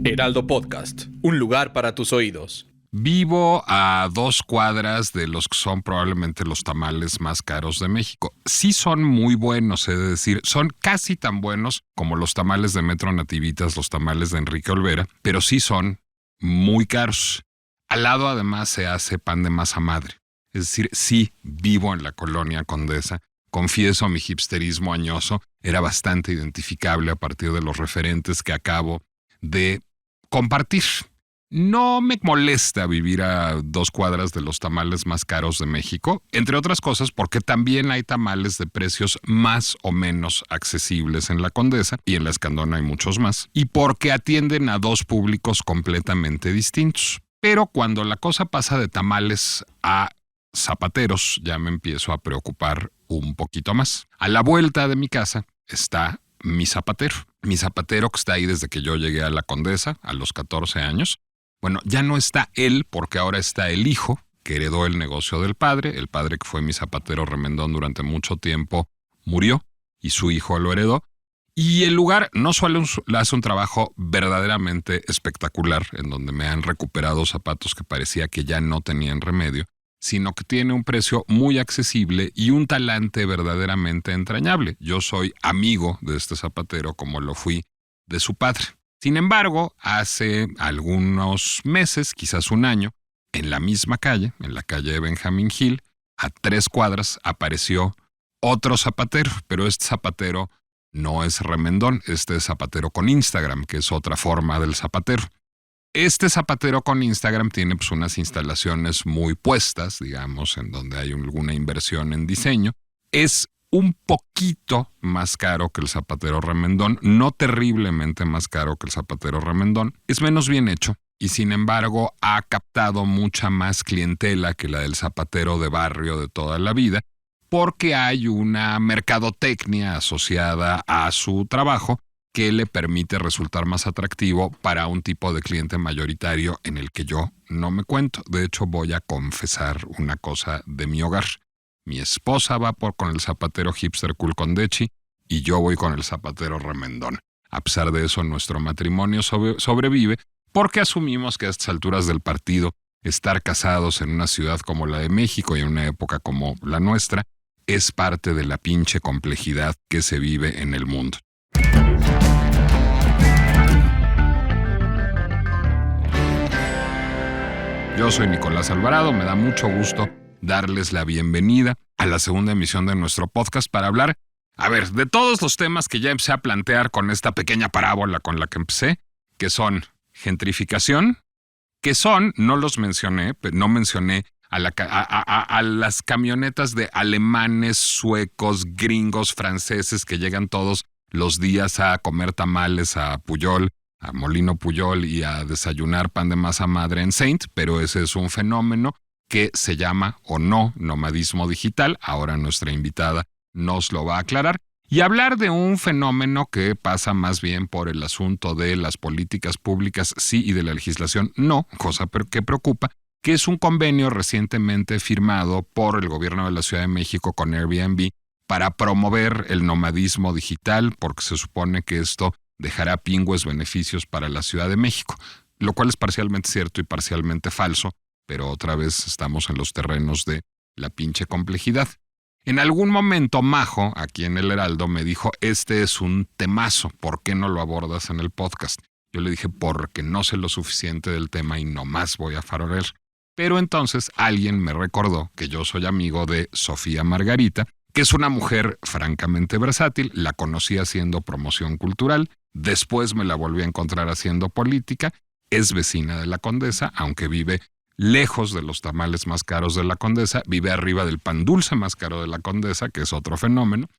Heraldo Podcast, un lugar para tus oídos. Vivo a 2 cuadras de los que son probablemente los tamales más caros de México. Sí son muy buenos, he de decir, son casi tan buenos como los tamales de Metro Nativitas, los tamales de Enrique Olvera, pero sí son muy caros. Al lado además se hace pan de masa madre. Es decir, sí vivo en la colonia Condesa. Confieso, mi hipsterismo añoso era bastante identificable a partir de los referentes que acabo de compartir. No me molesta vivir a 2 cuadras de los tamales más caros de México, entre otras cosas porque también hay tamales de precios más o menos accesibles en la Condesa, y en la Escandona hay muchos más, y porque atienden a 2 públicos completamente distintos. Pero cuando la cosa pasa de tamales a zapateros, ya me empiezo a preocupar un poquito más. A la vuelta de mi casa está mi zapatero que está ahí desde que yo llegué a la Condesa a los 14 años. Bueno, ya no está él porque ahora está el hijo que heredó el negocio del padre. El padre, que fue mi zapatero remendón durante mucho tiempo, murió y su hijo lo heredó. Y el lugar no solo hace un trabajo verdaderamente espectacular, en donde me han recuperado zapatos que parecía que ya no tenían remedio, sino que tiene un precio muy accesible y un talante verdaderamente entrañable. Yo soy amigo de este zapatero como lo fui de su padre. Sin embargo, hace algunos meses, quizás un año, en la misma calle, en la calle de Benjamín Gil, a 3 cuadras, apareció otro zapatero, pero este zapatero no es remendón, este es zapatero con Instagram, que es otra forma del zapatero. Este zapatero con Instagram tiene unas instalaciones muy puestas, digamos, en donde hay alguna inversión en diseño. Es un poquito más caro que el zapatero remendón, no terriblemente más caro que el zapatero remendón. Es menos bien hecho y sin embargo ha captado mucha más clientela que la del zapatero de barrio de toda la vida, porque hay una mercadotecnia asociada a su trabajo que le permite resultar más atractivo para un tipo de cliente mayoritario en el que yo no me cuento. De hecho, voy a confesar una cosa de mi hogar. Mi esposa va con el zapatero hipster cool con Dechi y yo voy con el zapatero remendón. A pesar de eso, nuestro matrimonio sobrevive porque asumimos que a estas alturas del partido, estar casados en una ciudad como la de México y en una época como la nuestra es parte de la pinche complejidad que se vive en el mundo. Yo soy Nicolás Alvarado, me da mucho gusto darles la bienvenida a la segunda emisión de nuestro podcast para hablar, de todos los temas que ya empecé a plantear con esta pequeña parábola con la que empecé, que son gentrificación, no mencioné a las camionetas de alemanes, suecos, gringos, franceses que llegan todos los días a comer tamales a Pujol, a Molino Pujol y a desayunar pan de masa madre en Saint, pero ese es un fenómeno que se llama o no nomadismo digital. Ahora nuestra invitada nos lo va a aclarar. Y hablar de un fenómeno que pasa más bien por el asunto de las políticas públicas sí y de la legislación no, cosa que preocupa, que es un convenio recientemente firmado por el gobierno de la Ciudad de México con Airbnb para promover el nomadismo digital, porque se supone que esto dejará pingües beneficios para la Ciudad de México, lo cual es parcialmente cierto y parcialmente falso, pero otra vez estamos en los terrenos de la pinche complejidad. En algún momento Majo, aquí en el Heraldo, me dijo, este es un temazo, ¿por qué no lo abordas en el podcast? Yo le dije, porque no sé lo suficiente del tema y nomás voy a faroler. Pero entonces alguien me recordó que yo soy amigo de Sofía Margarita, que es una mujer francamente versátil. La conocí haciendo promoción cultural, después me la volví a encontrar haciendo política, es vecina de la Condesa, aunque vive lejos de los tamales más caros de la Condesa, vive arriba del pan dulce más caro de la Condesa, que es otro fenómeno,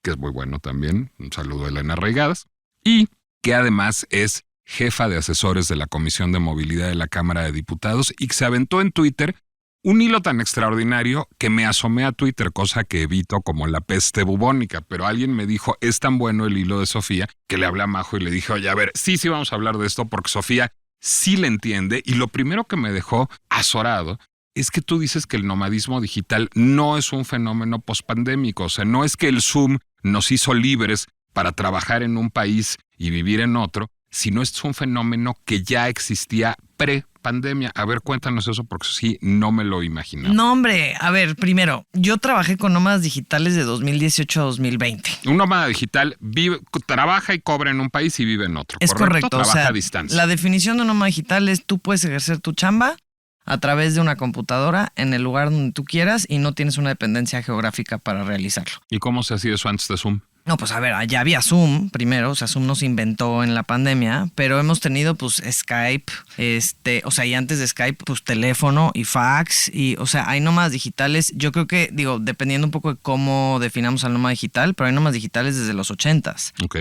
que es muy bueno también, un saludo a Elena Reigadas, y que además es jefa de asesores de la Comisión de Movilidad de la Cámara de Diputados y que se aventó en Twitter un hilo tan extraordinario que me asomé a Twitter, cosa que evito como la peste bubónica, pero alguien me dijo, es tan bueno el hilo de Sofía, que le hablé a Majo y le dije, oye, sí vamos a hablar de esto porque Sofía sí le entiende, y lo primero que me dejó azorado es que tú dices que el nomadismo digital no es un fenómeno pospandémico, o sea, no es que el Zoom nos hizo libres para trabajar en un país y vivir en otro, si no es un fenómeno que ya existía pre-pandemia. A ver, cuéntanos eso porque sí, no me lo imaginaba. No, hombre, a ver, primero, yo trabajé con nómadas digitales de 2018 a 2020. Un nómada digital trabaja y cobra en un país y vive en otro. Es correcto. Trabaja a distancia. La definición de un nómada digital es tú puedes ejercer tu chamba a través de una computadora en el lugar donde tú quieras y no tienes una dependencia geográfica para realizarlo. ¿Y cómo se hacía eso antes de Zoom? No, pues a ver, allá había Zoom primero, o sea, Zoom no se inventó en la pandemia, pero hemos tenido pues Skype, o sea, y antes de Skype, pues teléfono y fax, y o sea, hay nómadas digitales, yo creo que, digo, dependiendo un poco de cómo definamos al nómada digital, pero hay nómadas digitales desde los 80s. Ok.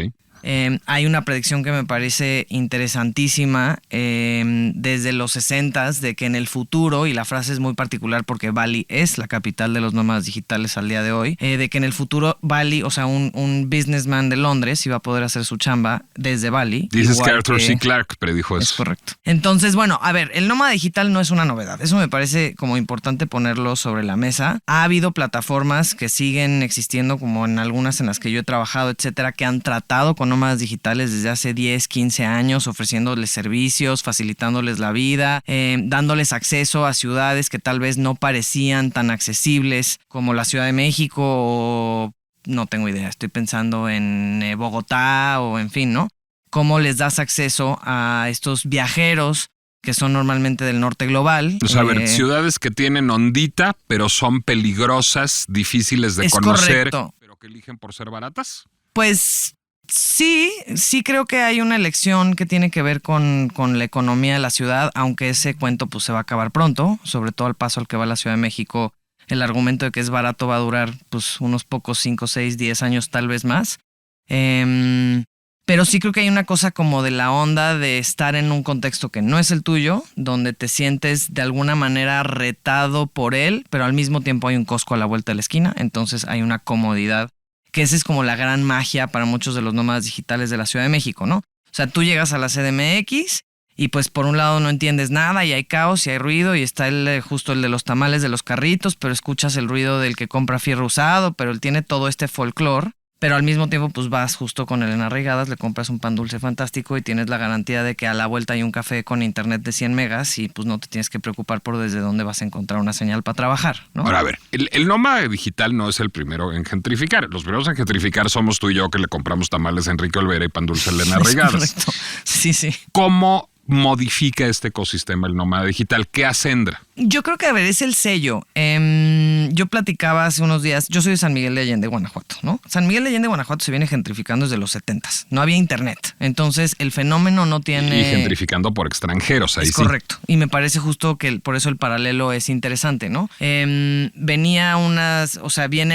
Hay una predicción que me parece interesantísima desde los 60s de que en el futuro, y la frase es muy particular porque Bali es la capital de los nómadas digitales al día de hoy, de que en el futuro Bali, o sea, un businessman de Londres iba a poder hacer su chamba desde Bali. Dices que Arthur C. Clarke predijo eso. Es correcto. Entonces, bueno, a ver, el nómada digital no es una novedad. Eso me parece como importante ponerlo sobre la mesa. Ha habido plataformas que siguen existiendo, como en algunas en las que yo he trabajado, etcétera, que han tratado con nómadas digitales desde hace 10, 15 años, ofreciéndoles servicios, facilitándoles la vida, dándoles acceso a ciudades que tal vez no parecían tan accesibles como la Ciudad de México o no tengo idea, estoy pensando en Bogotá o en fin, ¿no? Cómo les das acceso a estos viajeros que son normalmente del norte global. O sea, a ver, ciudades que tienen ondita, pero son peligrosas, difíciles de conocer, correcto. Pero que eligen por ser baratas. Pues sí creo que hay una elección que tiene que ver con la economía de la ciudad, aunque ese cuento pues se va a acabar pronto, sobre todo al paso al que va la Ciudad de México. El argumento de que es barato va a durar pues unos pocos 5, 6, 10 años tal vez más. Pero sí creo que hay una cosa como de la onda de estar en un contexto que no es el tuyo, donde te sientes de alguna manera retado por él, pero al mismo tiempo hay un Costco a la vuelta de la esquina, entonces hay una comodidad, que esa es como la gran magia para muchos de los nómadas digitales de la Ciudad de México, ¿no? O sea, tú llegas a la CDMX y pues por un lado no entiendes nada y hay caos y hay ruido y está justo el de los tamales de los carritos, pero escuchas el ruido del que compra fierro usado, pero él tiene todo este folclore. Pero al mismo tiempo pues vas justo con Elena Regadas, le compras un pan dulce fantástico y tienes la garantía de que a la vuelta hay un café con internet de 100 megas y pues no te tienes que preocupar por desde dónde vas a encontrar una señal para trabajar, ¿no? Ahora, a ver, el nómada digital no es el primero en gentrificar. Los primeros en gentrificar somos tú y yo que le compramos tamales a Enrique Olvera y pan dulce a Elena Regadas. Correcto. Sí. ¿Cómo modifica este ecosistema el nómada digital? ¿Qué acendra? Yo creo que, a ver, es el sello. Yo platicaba hace unos días, yo soy de San Miguel de Allende, Guanajuato, ¿no? San Miguel de Allende, Guanajuato se viene gentrificando desde los 70s. No había internet. Entonces, el fenómeno no tiene... Y gentrificando por extranjeros, ahí es sí. Correcto. Y me parece justo que por eso el paralelo es interesante, ¿no? Viene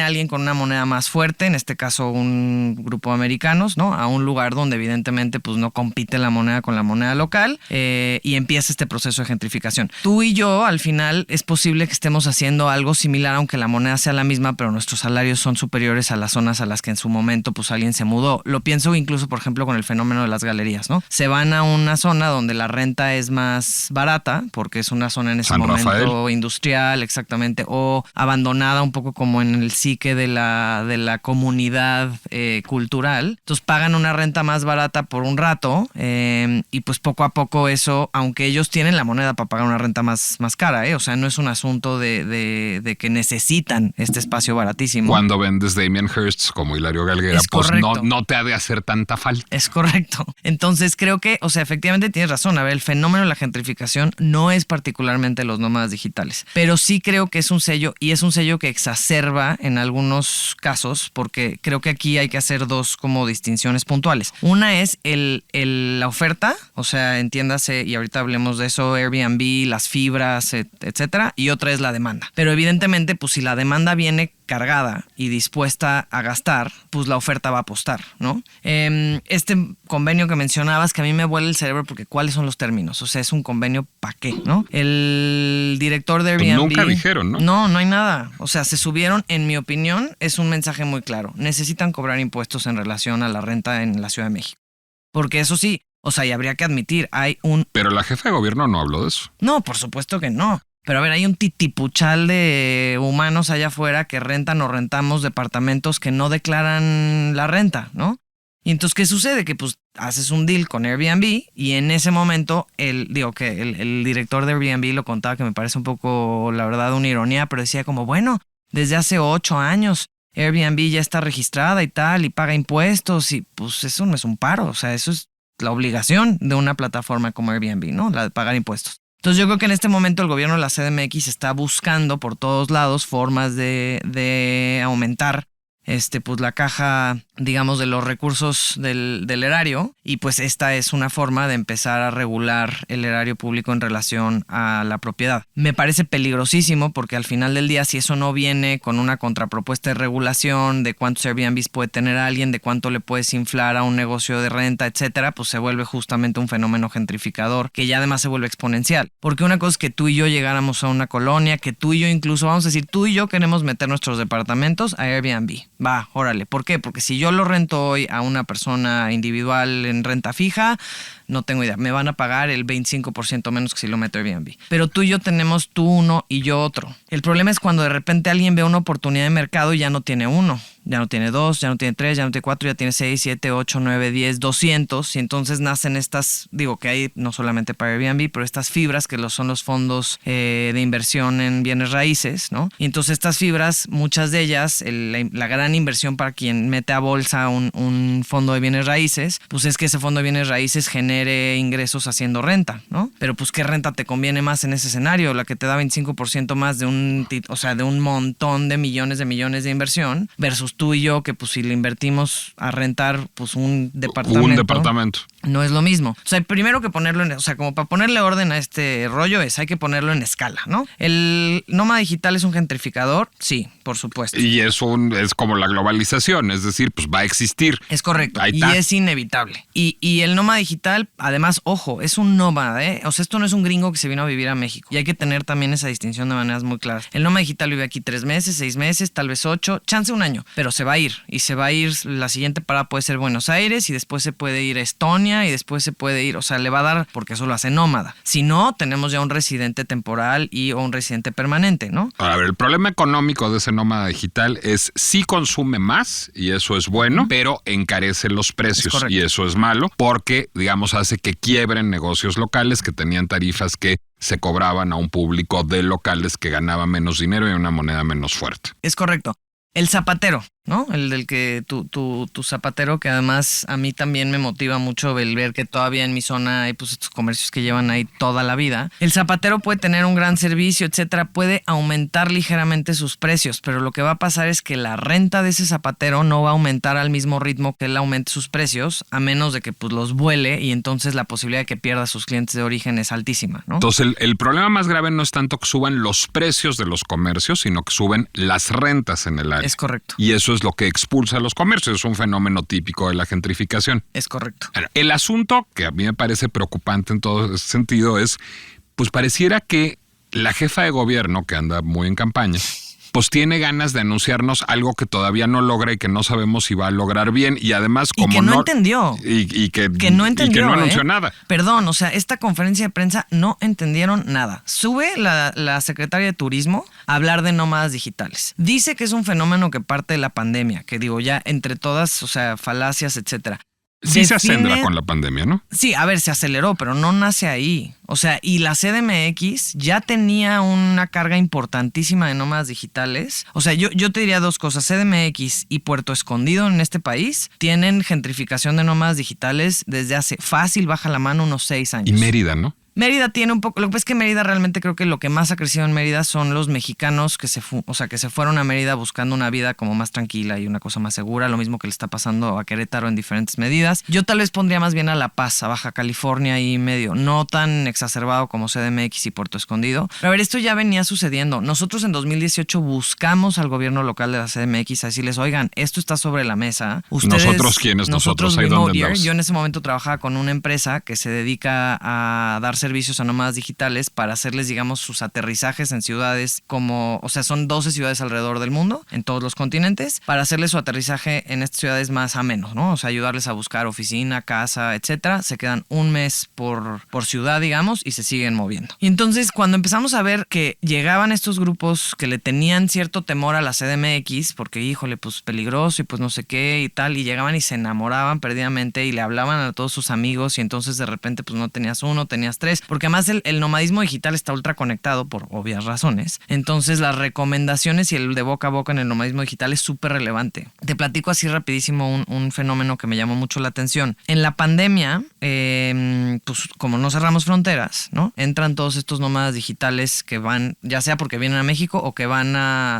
alguien con una moneda más fuerte, en este caso un grupo de americanos, ¿no? A un lugar donde evidentemente pues no compite la moneda con la moneda local y empieza este proceso de gentrificación. Tú y yo, al final, es posible que estemos haciendo algo similar, aunque la moneda sea la misma, pero nuestros salarios son superiores a las zonas a las que en su momento pues alguien se mudó. Lo pienso incluso, por ejemplo, con el fenómeno de las galerías, ¿no? Se van a una zona donde la renta es más barata, porque es una zona en ese San momento Rafael. Industrial, exactamente, o abandonada un poco como en el psique de la comunidad cultural. Entonces pagan una renta más barata por un rato y pues poco a poco eso, aunque ellos tienen la moneda para pagar una renta más cara, o sea, no es un asunto de que necesitan este espacio baratísimo. Cuando vendes Damien Hirst como Hilario Galguera, pues no te ha de hacer tanta falta. Es correcto. Entonces creo que, o sea, efectivamente tienes razón. A ver, el fenómeno de la gentrificación no es particularmente los nómadas digitales, pero sí creo que es un sello, y es un sello que exacerba en algunos casos, porque creo que aquí hay que hacer dos como distinciones puntuales. Una es la oferta, o sea, entiéndase, y ahorita hablemos de eso, Airbnb, las fibras, etcétera, y otra es la demanda. Pero evidentemente, pues si la demanda viene cargada y dispuesta a gastar, pues la oferta va a apostar, ¿no? Este convenio que mencionabas, que a mí me vuela el cerebro porque ¿cuáles son los términos? O sea, es un convenio ¿para qué, no? El director de Airbnb... Nunca dijeron, ¿no? No hay nada. O sea, se subieron, en mi opinión, es un mensaje muy claro. Necesitan cobrar impuestos en relación a la renta en la Ciudad de México. Porque eso sí, o sea, y habría que admitir, hay un... Pero la jefa de gobierno no habló de eso. No, por supuesto que no. Pero a ver, hay un titipuchal de humanos allá afuera que rentan o rentamos departamentos que no declaran la renta, ¿no? Y entonces, ¿qué sucede? Que pues haces un deal con Airbnb y en ese momento el director de Airbnb lo contaba, que me parece un poco, la verdad, una ironía, pero decía como, bueno, desde hace 8 años Airbnb ya está registrada y tal y paga impuestos y pues eso no es un paro, o sea, eso es la obligación de una plataforma como Airbnb, ¿no? La de pagar impuestos. Entonces yo creo que en este momento el gobierno de la CDMX está buscando por todos lados formas de aumentar pues la caja, digamos, de los recursos del erario, y pues esta es una forma de empezar a regular el erario público en relación a la propiedad. Me parece peligrosísimo porque al final del día, si eso no viene con una contrapropuesta de regulación de cuántos Airbnbs puede tener alguien, de cuánto le puedes inflar a un negocio de renta, etcétera, pues se vuelve justamente un fenómeno gentrificador que ya además se vuelve exponencial. Porque una cosa es que tú y yo llegáramos a una colonia, que tú y yo incluso, vamos a decir, tú y yo queremos meter nuestros departamentos a Airbnb. Va, órale. ¿Por qué? Porque si yo lo rento hoy a una persona individual en renta fija, no tengo idea. Me van a pagar el 25% menos que si lo meto a Airbnb. Pero tú y yo tenemos tú uno y yo otro. El problema es cuando de repente alguien ve una oportunidad de mercado y ya no tiene uno, ya no tiene 2, ya no tiene 3, ya no tiene 4, ya tiene 6, 7, 8, 9, 10, 200. Y entonces nacen estas, digo que hay no solamente para Airbnb, pero estas fibras que son los fondos de inversión en bienes raíces, ¿no? Y entonces estas fibras, muchas de ellas, la gran inversión para quien mete a bolsa un fondo de bienes raíces, pues es que ese fondo de bienes raíces genere ingresos haciendo renta, ¿no? Pero pues ¿qué renta te conviene más en ese escenario? La que te da 25% más de un montón de millones de inversión versus tú y yo, que pues si le invertimos a rentar pues un departamento. No es lo mismo. O sea, primero que ponerlo como para ponerle orden a este rollo hay que ponerlo en escala, ¿no? ¿El nómada digital es un gentrificador? Sí, por supuesto. Y es como la globalización, es decir, pues va a existir. Es correcto. Y es inevitable. Y el nómada digital, además, ojo, es un nómada, ¿eh? O sea, esto no es un gringo que se vino a vivir a México. Y hay que tener también esa distinción de maneras muy claras. El nómada digital vive aquí 3 meses, 6 meses, tal vez 8, chance 1 año. Pero se va a ir. Y se va a ir, la siguiente parada puede ser Buenos Aires y después se puede ir a Estonia y después se puede ir, o sea, le va a dar, porque eso lo hace nómada. Si no, tenemos ya un residente temporal o un residente permanente, ¿no? A ver, el problema económico de ese nómada digital es sí consume más, y eso es bueno, pero encarece los precios, y eso es malo, porque, digamos, hace que quiebren negocios locales que tenían tarifas que se cobraban a un público de locales que ganaba menos dinero y una moneda menos fuerte. Es correcto. El zapatero, ¿no? El del que tu zapatero, que además a mí también me motiva mucho el ver que todavía en mi zona hay pues estos comercios que llevan ahí toda la vida. El zapatero puede tener un gran servicio, etcétera, puede aumentar ligeramente sus precios, pero lo que va a pasar es que la renta de ese zapatero no va a aumentar al mismo ritmo que él aumente sus precios, a menos de que pues los vuele, y entonces la posibilidad de que pierda a sus clientes de origen es altísima, ¿no? Entonces el problema más grave no es tanto que suban los precios de los comercios, sino que suben las rentas en el área. Es correcto. Y eso es lo que expulsa a los comercios. Es un fenómeno típico de la gentrificación. Es correcto. El asunto que a mí me parece preocupante en todo ese sentido es, pues pareciera que la jefa de gobierno, que anda muy en campaña, pues tiene ganas de anunciarnos algo que todavía no logra y que no sabemos si va a lograr bien, y además como que no entendió. Y que no entendió, y que no anunció nada. Perdón, o sea, esta conferencia de prensa no entendieron nada. Sube la secretaria de Turismo a hablar de nómadas digitales. Dice que es un fenómeno que parte de la pandemia, que digo ya entre todas, o sea, falacias, etcétera. Sí se acelera con la pandemia, ¿no? Sí, a ver, se aceleró, pero no nace ahí. O sea, y la CDMX ya tenía una carga importantísima de nómadas digitales. O sea, yo te diría 2 cosas. CDMX y Puerto Escondido en este país tienen gentrificación de nómadas digitales desde hace fácil, baja la mano, unos 6 años. Y Mérida, ¿no? Mérida tiene un poco, lo que pasa es que Mérida realmente creo que lo que más ha crecido en Mérida son los mexicanos que se fueron a Mérida buscando una vida como más tranquila y una cosa más segura, lo mismo que le está pasando a Querétaro en diferentes medidas. Yo tal vez pondría más bien a La Paz, a Baja California y medio, no tan exacerbado como CDMX y Puerto Escondido. Pero a ver, esto ya venía sucediendo. Nosotros en 2018 buscamos al gobierno local de la CDMX a decirles, oigan, esto está sobre la mesa. Ustedes, ¿Nosotros quiénes? Nosotros ahí donde andamos. Yo en ese momento trabajaba con una empresa que se dedica a dar servicios servicios a nómadas digitales para hacerles, digamos, sus aterrizajes en ciudades como, o sea, son 12 ciudades alrededor del mundo, en todos los continentes, para hacerles su aterrizaje en estas ciudades más amenos, ¿no? O sea, ayudarles a buscar oficina, casa, etcétera. Se quedan un mes por ciudad, digamos, y se siguen moviendo. Y entonces, cuando empezamos a ver que llegaban estos grupos que le tenían cierto temor a la CDMX, porque, híjole, pues peligroso y pues no sé qué y tal, y llegaban y se enamoraban perdidamente y le hablaban a todos sus amigos y entonces de repente pues no tenías uno, tenías tres, porque además el nomadismo digital está ultra conectado por obvias razones. Entonces las recomendaciones y el de boca a boca en el nomadismo digital es súper relevante. Te platico así rapidísimo un fenómeno que me llamó mucho la atención. En la pandemia, pues como no cerramos fronteras, ¿no? Entran todos estos nómadas digitales que van, ya sea porque vienen a México o que van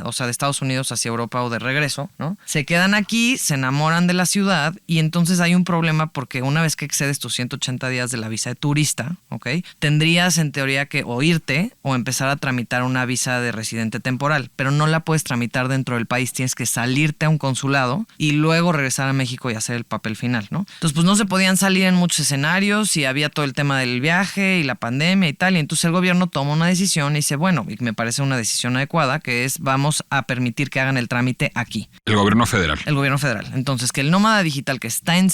o sea, de Estados Unidos hacia Europa o de regreso, ¿no? Se quedan aquí, se enamoran de la ciudad y entonces hay un problema porque una vez que excedes tus 180 días de la visa de turista, ¿ok? Tendrías en teoría que o irte o empezar a tramitar una visa de residente temporal, pero no la puedes tramitar dentro del país, tienes que salirte a un consulado y luego regresar a México y hacer el papel final, ¿no? Entonces pues no se podían salir en muchos escenarios y había todo el tema del viaje y la pandemia y tal, y entonces el gobierno toma una decisión y dice, bueno, y me parece una decisión adecuada, que es vamos a permitir que hagan el trámite aquí. El gobierno federal. El gobierno federal. Entonces, que el nómada digital que está en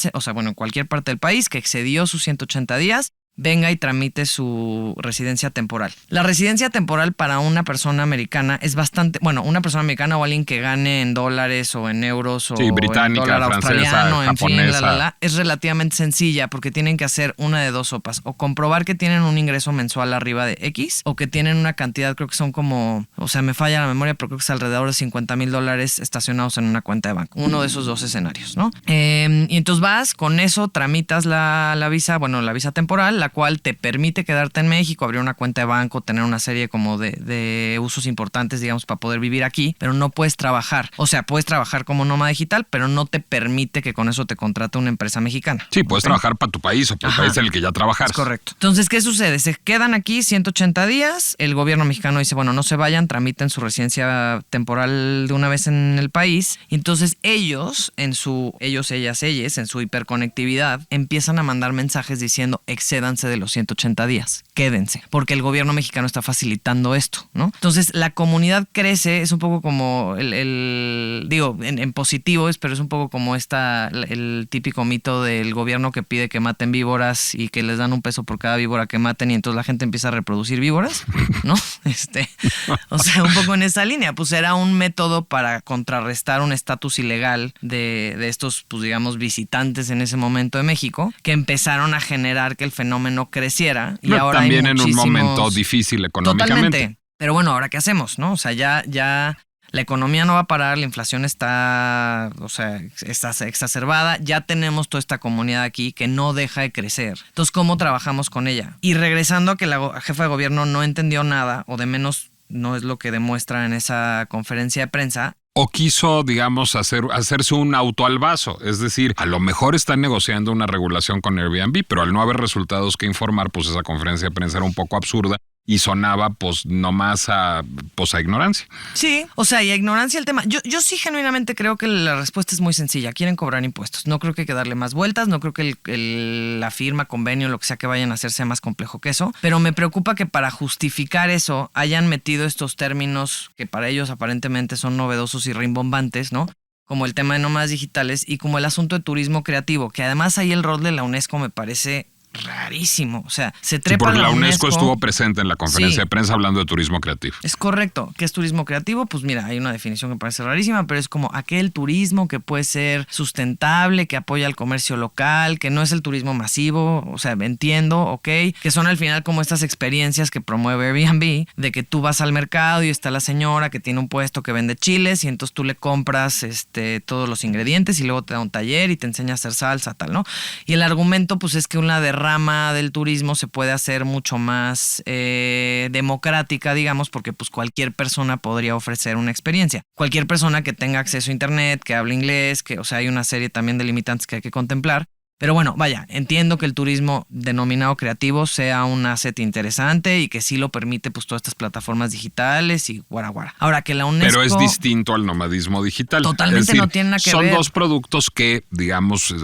cualquier parte del país, que excedió sus 180 días, venga y tramite su residencia temporal. La residencia temporal para una persona americana es bastante, bueno, una persona americana o alguien que gane en dólares o en euros o británica, en dólar francesa, australiano, en japonesa. fin, es relativamente sencilla porque tienen que hacer una de dos sopas, o comprobar que tienen un ingreso mensual arriba de X o que tienen una cantidad, creo que son como, o sea, me falla la memoria, pero creo que es alrededor de $50,000 estacionados en una cuenta de banco. Uno de esos dos escenarios, ¿no? Y entonces vas, con eso tramitas la visa, bueno, la visa temporal, la cual te permite quedarte en México, abrir una cuenta de banco, tener una serie como de usos importantes, digamos, para poder vivir aquí, pero no puedes trabajar. O sea, puedes trabajar como nómada digital, pero no te permite que con eso te contrate una empresa mexicana. Sí, puedes trabajar para tu país o para el país en el que ya trabajas. Es correcto. Entonces, ¿qué sucede? Se quedan aquí 180 días, el gobierno mexicano dice, bueno, no se vayan, tramiten su residencia temporal de una vez en el país, y entonces ellos, en su hiperconectividad, empiezan a mandar mensajes diciendo, excédanse de los 180 días, quédense, porque el gobierno mexicano está facilitando esto, ¿no? Entonces la comunidad crece, es un poco como digo, en positivo, pero es un poco como el típico mito del gobierno que pide que maten víboras y que les dan $1 por cada víbora que maten y entonces la gente empieza a reproducir víboras, ¿no? O sea, un poco en esa línea, pues era un método para contrarrestar un estatus ilegal de estos, pues digamos, visitantes en ese momento de México, que empezaron a generar que el fenómeno creciera y ahora también hay en un momento difícil económicamente. Totalmente. Pero bueno, ¿ahora qué hacemos, no? O sea, ya la economía no va a parar, la inflación está exacerbada, ya tenemos toda esta comunidad aquí que no deja de crecer. Entonces, ¿cómo trabajamos con ella? Y regresando a que la jefa de gobierno no entendió nada, o de menos no es lo que demuestra en esa conferencia de prensa. O quiso, digamos, hacerse un auto al vaso. Es decir, a lo mejor están negociando una regulación con Airbnb, pero al no haber resultados que informar, pues esa conferencia de prensa era un poco absurda y sonaba, pues, nomás a ignorancia. Sí, o sea, y a ignorancia el tema. Yo sí genuinamente creo que la respuesta es muy sencilla. Quieren cobrar impuestos. No creo que hay que darle más vueltas. No creo que la firma, convenio, lo que sea que vayan a hacer sea más complejo que eso. Pero me preocupa que para justificar eso hayan metido estos términos que para ellos aparentemente son novedosos y rimbombantes, ¿no? Como el tema de nómadas digitales y como el asunto de turismo creativo, que además ahí el rol de la UNESCO me parece rarísimo. O sea, se trepa porque la UNESCO estuvo presente en la conferencia de prensa hablando de turismo creativo. Es correcto. ¿Qué es turismo creativo? Pues mira, hay una definición que parece rarísima, pero es como aquel turismo que puede ser sustentable, que apoya al comercio local, que no es el turismo masivo. O sea, entiendo, ok, que son al final como estas experiencias que promueve Airbnb, de que tú vas al mercado y está la señora que tiene un puesto que vende chiles y entonces tú le compras todos los ingredientes y luego te da un taller y te enseña a hacer salsa, tal, ¿no? Y el argumento pues es que una rama del turismo se puede hacer mucho más democrática, digamos, porque pues cualquier persona podría ofrecer una experiencia. Cualquier persona que tenga acceso a internet, que hable inglés, o sea, hay una serie también de limitantes que hay que contemplar. Pero bueno, vaya, entiendo que el turismo denominado creativo sea un asset interesante y que sí lo permite pues todas estas plataformas digitales y guara. Ahora que la UNESCO... Pero es distinto al nomadismo digital. Totalmente, es decir, no tiene nada que ver. Son dos productos que, digamos,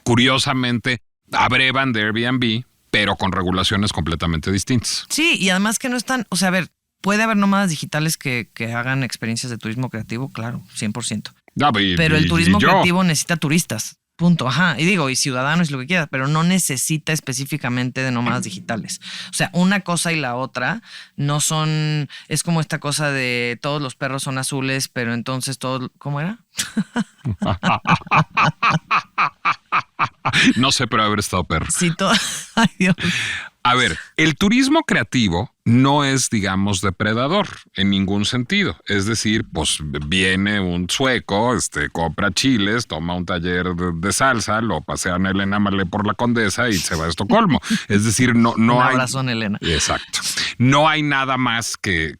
curiosamente abrevan de Airbnb, pero con regulaciones completamente distintas. Sí, y además que no están, o sea, a ver, puede haber nómadas digitales que hagan experiencias de turismo creativo, claro, 100%. Pero el turismo creativo necesita turistas. Punto, ajá. Y digo, y ciudadanos y lo que quieras, pero no necesita específicamente de nómadas digitales. O sea, una cosa y la otra no son. Es como esta cosa de todos los perros son azules, pero entonces todos. ¿Cómo era? No sé, pero haber estado perro. Sí, todo. Ay, Dios. A ver, el turismo creativo no es, digamos, depredador en ningún sentido. Es decir, pues viene un sueco, compra chiles, toma un taller de salsa, lo pasea en Elena Malé por la Condesa y se va a Estocolmo. Es decir, no Un hay... abrazo en Elena. Exacto. No hay nada más que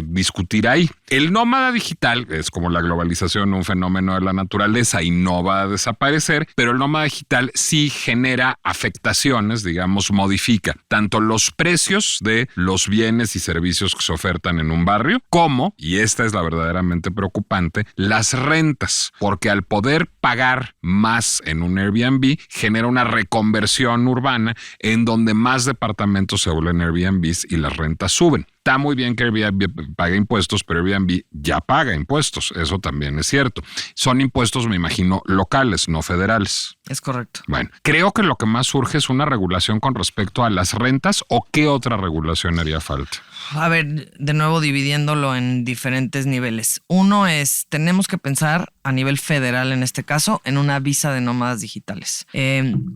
discutir ahí. El nómada digital es como la globalización, un fenómeno de la naturaleza y no va a desaparecer, pero el nómada digital sí genera afectaciones, digamos, modifica tanto los precios de los bienes y servicios que se ofertan en un barrio, como, y esta es la verdaderamente preocupante, las rentas, porque al poder pagar más en un Airbnb, genera una reconversión urbana en donde más departamentos se vuelven Airbnbs y las rentas suben. Está muy bien que Airbnb pague impuestos, pero Airbnb ya paga impuestos. Eso también es cierto. Son impuestos, me imagino, locales, no federales. Es correcto. Bueno, creo que lo que más surge es una regulación con respecto a las rentas, o qué otra regulación haría falta. A ver, de nuevo dividiéndolo en diferentes niveles. Uno es, tenemos que pensar a nivel federal en este caso, en una visa de nómadas digitales.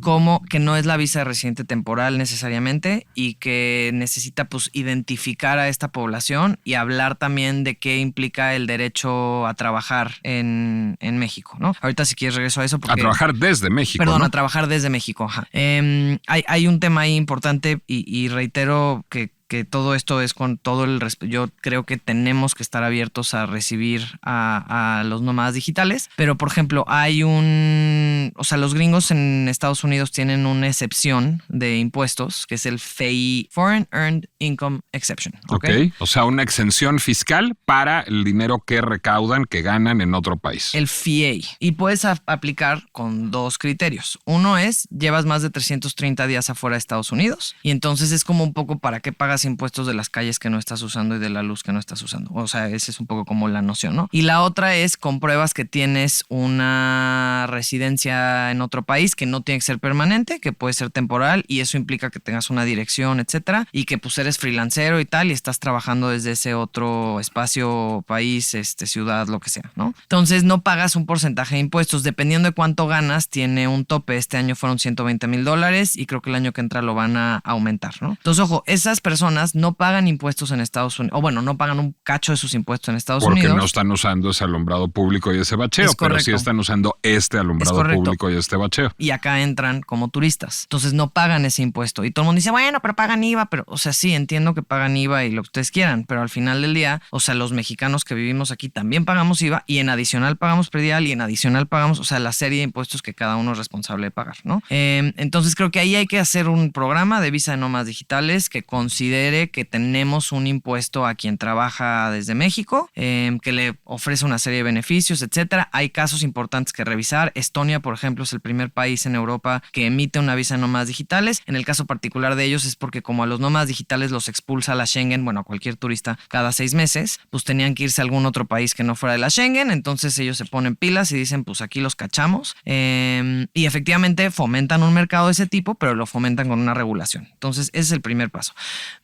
Como que no es la visa de residente temporal necesariamente y que necesita pues identificar a esta población y hablar también de qué implica el derecho a trabajar en México, ¿no? Ahorita si quieres regreso a eso. Porque, a trabajar desde México, perdón, ¿no? A trabajar desde México, ajá. Hay un tema ahí importante y reitero que todo esto es con todo el respeto. Yo creo que tenemos que estar abiertos a recibir a los nómadas digitales. Pero, por ejemplo, los gringos en Estados Unidos tienen una excepción de impuestos, que es el FEI, Foreign Earned Income Exception. Ok. O sea, una exención fiscal para el dinero que recaudan, que ganan en otro país. El FEI. Y puedes aplicar con dos criterios. Uno es, llevas más de 330 días afuera de Estados Unidos. Y entonces es como un poco para qué pagas impuestos de las calles que no estás usando y de la luz que no estás usando. O sea, esa es un poco como la noción, ¿no? Y la otra es compruebas que tienes una residencia en otro país que no tiene que ser permanente, que puede ser temporal y eso implica que tengas una dirección, etcétera, y que pues eres freelancero y tal y estás trabajando desde ese otro espacio, país, ciudad, lo que sea, ¿no? Entonces no pagas un porcentaje de impuestos. Dependiendo de cuánto ganas, tiene un tope. Este año fueron $120,000 y creo que el año que entra lo van a aumentar, ¿no? Entonces, ojo, esas personas no pagan impuestos en Estados Unidos, o bueno, no pagan un cacho de sus impuestos en Estados Unidos. Porque no están usando ese alumbrado público y ese bacheo, pero sí están usando este alumbrado público y este bacheo. Y acá entran como turistas. Entonces no pagan ese impuesto. Y todo el mundo dice, bueno, pero pagan IVA, pero, o sea, sí, entiendo que pagan IVA y lo que ustedes quieran, pero al final del día, o sea, los mexicanos que vivimos aquí también pagamos IVA y en adicional pagamos predial y en adicional pagamos, o sea, la serie de impuestos que cada uno es responsable de pagar, ¿no? Entonces creo que ahí hay que hacer un programa de visa de nómadas digitales que considere que tenemos un impuesto a quien trabaja desde México, que le ofrece una serie de beneficios, etcétera. Hay casos importantes que revisar. Estonia, por ejemplo, es el primer país en Europa que emite una visa de nómadas digitales. En el caso particular de ellos es porque como a los nómadas digitales los expulsa la Schengen, bueno, a cualquier turista cada 6 meses, pues tenían que irse a algún otro país que no fuera de la Schengen. Entonces ellos se ponen pilas y dicen, pues aquí los cachamos. Y efectivamente fomentan un mercado de ese tipo, pero lo fomentan con una regulación. Entonces ese es el primer paso.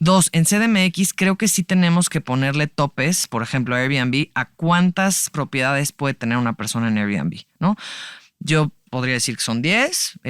2, en CDMX creo que sí tenemos que ponerle topes, por ejemplo, a Airbnb, a cuántas propiedades puede tener una persona en Airbnb, ¿no? Yo podría decir que son 10,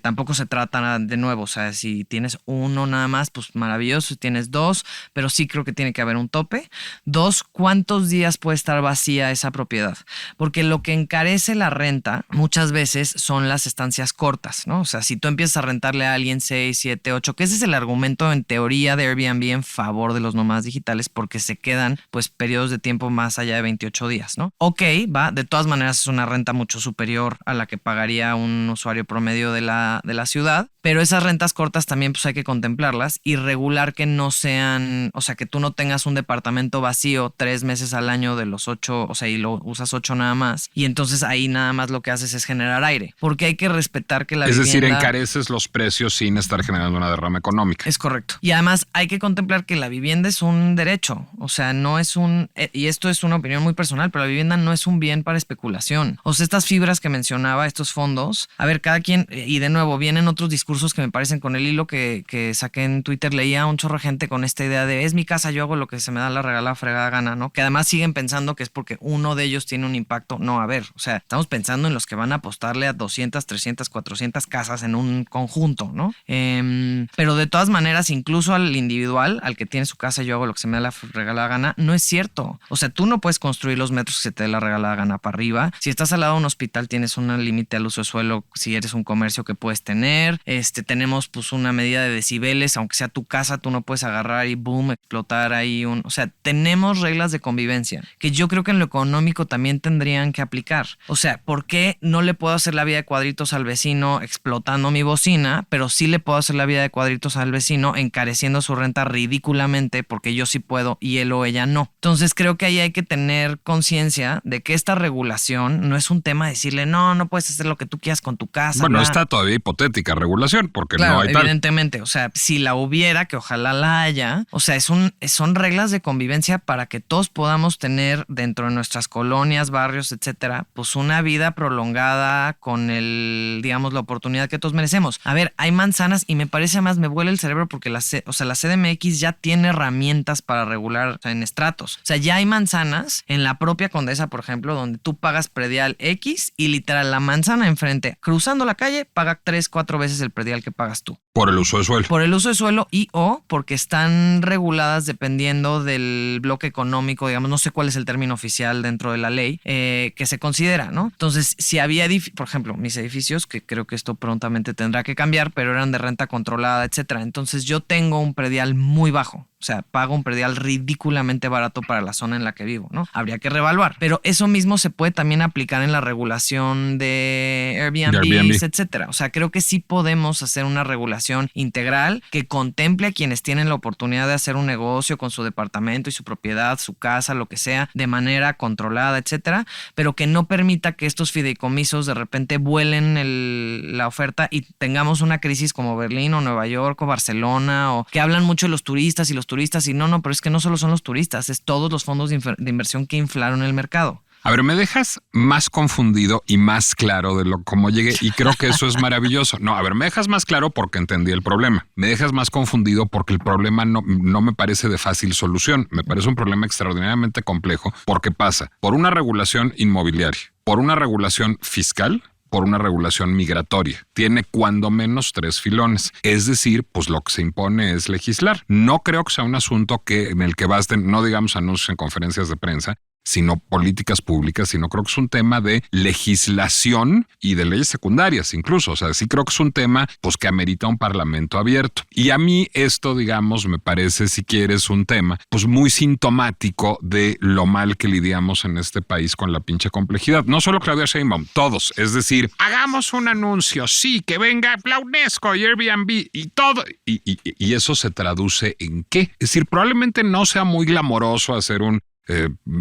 tampoco se trata de nuevo, o sea, si tienes uno nada más, pues maravilloso, si tienes 2, pero sí creo que tiene que haber un tope. 2, ¿cuántos días puede estar vacía esa propiedad? Porque lo que encarece la renta muchas veces son las estancias cortas, ¿no? O sea, si tú empiezas a rentarle a alguien 6, 7, 8, que ese es el argumento en teoría de Airbnb en favor de los nómadas digitales, porque se quedan pues periodos de tiempo más allá de 28 días, ¿no? Ok, va, de todas maneras es una renta mucho superior a la que pagaría pagaría un usuario promedio de la ciudad. Pero esas rentas cortas también pues hay que contemplarlas y regular que no sean, o sea, que tú no tengas un departamento vacío 3 meses al año de los 8, o sea, y lo usas 8 nada más. Y entonces ahí nada más lo que haces es generar aire. Porque hay que respetar que la vivienda... Es decir, encareces los precios sin estar generando una derrama económica. Es correcto. Y además hay que contemplar que la vivienda es un derecho. O sea, no es un... Y esto es una opinión muy personal, pero la vivienda no es un bien para especulación. O sea, estas fibras que mencionaba, estos fondos, a ver, cada quien... Y de nuevo, vienen otros discursos que me parecen con el hilo que saqué en Twitter. Leía a un chorro de gente con esta idea de es mi casa, yo hago lo que se me da la regalada fregada gana, ¿no? Que además siguen pensando que es porque uno de ellos tiene un impacto. No, a ver, o sea, estamos pensando en los que van a apostarle a 200, 300, 400 casas en un conjunto, ¿no? Pero de todas maneras, incluso al individual, al que tiene su casa, yo hago lo que se me da la regalada gana, no es cierto. O sea, tú no puedes construir los metros que se te dé la regalada gana para arriba. Si estás al lado de un hospital, tienes un límite al uso de suelo si eres un comercio que puedes tener. Tenemos pues una medida de decibeles, aunque sea tu casa, tú no puedes agarrar y boom, explotar ahí o sea, tenemos reglas de convivencia que yo creo que en lo económico también tendrían que aplicar. O sea, ¿por qué no le puedo hacer la vida de cuadritos al vecino explotando mi bocina, pero sí le puedo hacer la vida de cuadritos al vecino encareciendo su renta ridículamente porque yo sí puedo y él o ella no? Entonces creo que ahí hay que tener conciencia de que esta regulación no es un tema de decirle no puedes hacer lo que tú quieras con tu casa. Bueno, está todavía hipotética regulación porque claro, no hay tal. Evidentemente, o sea, si la hubiera, que ojalá la haya, o sea, son reglas de convivencia para que todos podamos tener dentro de nuestras colonias, barrios, etcétera, pues una vida prolongada con digamos, la oportunidad que todos merecemos. A ver, hay manzanas y me parece además, me vuela el cerebro porque la CDMX ya tiene herramientas para regular, o sea, en estratos. O sea, ya hay manzanas en la propia Condesa, por ejemplo, donde tú pagas predial X y literal la manzana enfrente, cruzando la calle, paga 3-4 veces el predial que pagas tú. Por el uso de suelo. Por el uso de suelo y o porque están reguladas dependiendo del bloque económico, digamos, no sé cuál es el término oficial dentro de la ley, que se considera, ¿no? Entonces, si había, por ejemplo, mis edificios, que creo que esto prontamente tendrá que cambiar, pero eran de renta controlada, etcétera. Entonces, yo tengo un predial muy bajo. O sea, pago un predial ridículamente barato para la zona en la que vivo, ¿no? Habría que reevaluar. Pero eso mismo se puede también aplicar en la regulación de Airbnb, etcétera. O sea, creo que sí podemos hacer una regulación integral que contemple a quienes tienen la oportunidad de hacer un negocio con su departamento y su propiedad, su casa, lo que sea, de manera controlada, etcétera, pero que no permita que estos fideicomisos de repente vuelen la oferta y tengamos una crisis como Berlín o Nueva York o Barcelona, o que hablan mucho de los turistas y no, pero es que no solo son los turistas, es todos los fondos de inversión que inflaron el mercado. A ver, me dejas más confundido y más claro de cómo llegué y creo que eso es maravilloso. No, a ver, me dejas más claro porque entendí el problema. Me dejas más confundido porque el problema no me parece de fácil solución. Me parece un problema extraordinariamente complejo porque pasa por una regulación inmobiliaria, por una regulación fiscal, por una regulación migratoria. Tiene cuando menos 3 filones. Es decir, pues lo que se impone es legislar. No creo que sea un asunto en el que basten, no digamos anuncios en conferencias de prensa, sino políticas públicas, sino creo que es un tema de legislación y de leyes secundarias incluso. O sea, sí creo que es un tema pues que amerita un parlamento abierto. Y a mí esto, digamos, me parece, si quieres, un tema pues muy sintomático de lo mal que lidiamos en este país con la pinche complejidad. No solo Claudia Sheinbaum, todos. Es decir, hagamos un anuncio, sí, que venga la UNESCO y Airbnb y todo. Y eso se traduce en ¿qué? Es decir, probablemente no sea muy glamoroso hacer un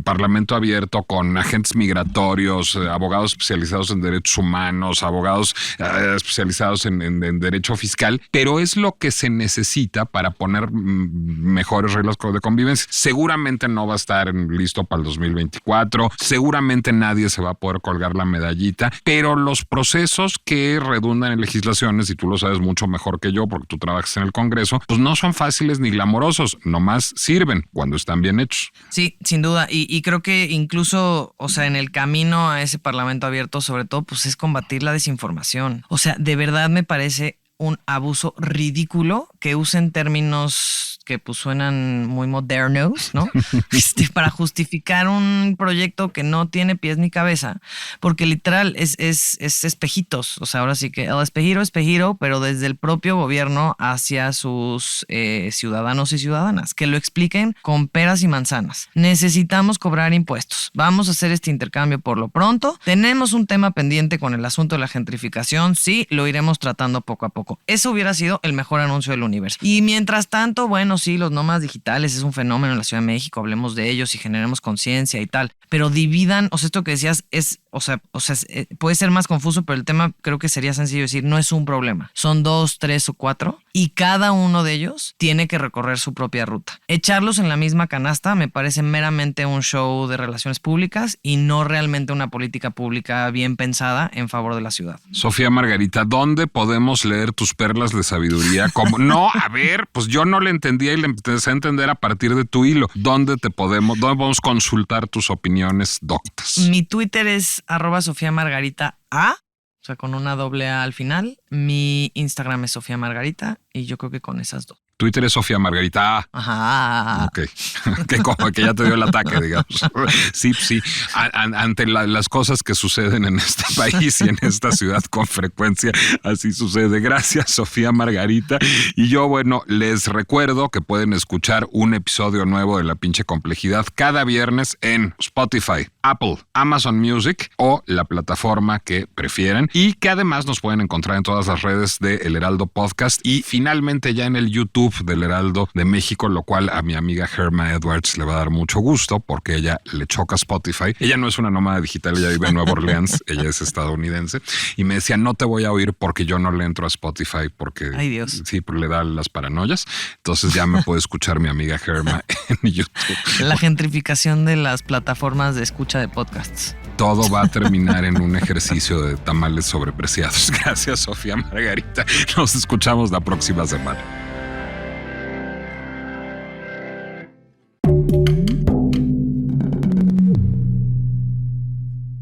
parlamento abierto con agentes migratorios, abogados especializados en derechos humanos, abogados especializados en derecho fiscal, pero es lo que se necesita para poner mejores reglas de convivencia. Seguramente no va a estar listo para el 2024, seguramente nadie se va a poder colgar la medallita, pero los procesos que redundan en legislaciones, y tú lo sabes mucho mejor que yo porque tú trabajas en el Congreso, pues no son fáciles ni glamorosos, nomás sirven cuando están bien hechos. Sí, sin duda, y creo que incluso, o sea, en el camino a ese parlamento abierto, sobre todo, pues es combatir la desinformación. O sea, de verdad me parece un abuso ridículo que usen términos que pues suenan muy modernos, ¿no? Para justificar un proyecto que no tiene pies ni cabeza, porque literal es espejitos, o sea, ahora sí que el espejiro, pero desde el propio gobierno hacia sus ciudadanos y ciudadanas, que lo expliquen con peras y manzanas. Necesitamos cobrar impuestos, vamos a hacer este intercambio por lo pronto, tenemos un tema pendiente con el asunto de la gentrificación, sí, lo iremos tratando poco a poco. Eso hubiera sido el mejor anuncio del universo. Y mientras tanto, bueno, sí, los nómadas digitales es un fenómeno en la Ciudad de México, hablemos de ellos y generemos conciencia y tal, pero dividan, o sea, esto que decías es, puede ser más confuso, pero el tema creo que sería sencillo decir, no es un problema, son 2, 3 o 4 y cada uno de ellos tiene que recorrer su propia ruta. Echarlos en la misma canasta me parece meramente un show de relaciones públicas y no realmente una política pública bien pensada en favor de la ciudad. Sofía Margarita, ¿dónde podemos leer tus perlas de sabiduría? Como, no, a ver, pues yo no le entendía y le empecé a entender a partir de tu hilo. ¿Dónde podemos consultar tus opiniones doctas? Mi Twitter es @SofiaMargaritaA, o sea, con una doble A al final. Mi Instagram es Sofía Margarita y yo creo que con esas dos. Twitter es Sofía Margarita. Ajá. Ok. que ya te dio el ataque, digamos. Sí. Ante las cosas que suceden en este país y en esta ciudad con frecuencia, así sucede. Gracias, Sofía Margarita. Y yo, bueno, les recuerdo que pueden escuchar un episodio nuevo de La Pinche Complejidad cada viernes en Spotify, Apple, Amazon Music o la plataforma que prefieran. Y que además nos pueden encontrar en todas las redes de El Heraldo Podcast y finalmente ya en el YouTube del Heraldo de México, lo cual a mi amiga Herma Edwards le va a dar mucho gusto porque ella le choca Spotify. Ella no es una nómada digital, ella vive en Nueva Orleans, ella es estadounidense y me decía, no te voy a oír porque yo no le entro a Spotify porque ay, Dios. Sí, le da las paranoias. Entonces ya me puede escuchar mi amiga Herma en YouTube. La gentrificación de las plataformas de escucha de podcasts. Todo va a terminar en un ejercicio de tamales sobrepreciados. Gracias, Sofía Margarita. Nos escuchamos la próxima semana.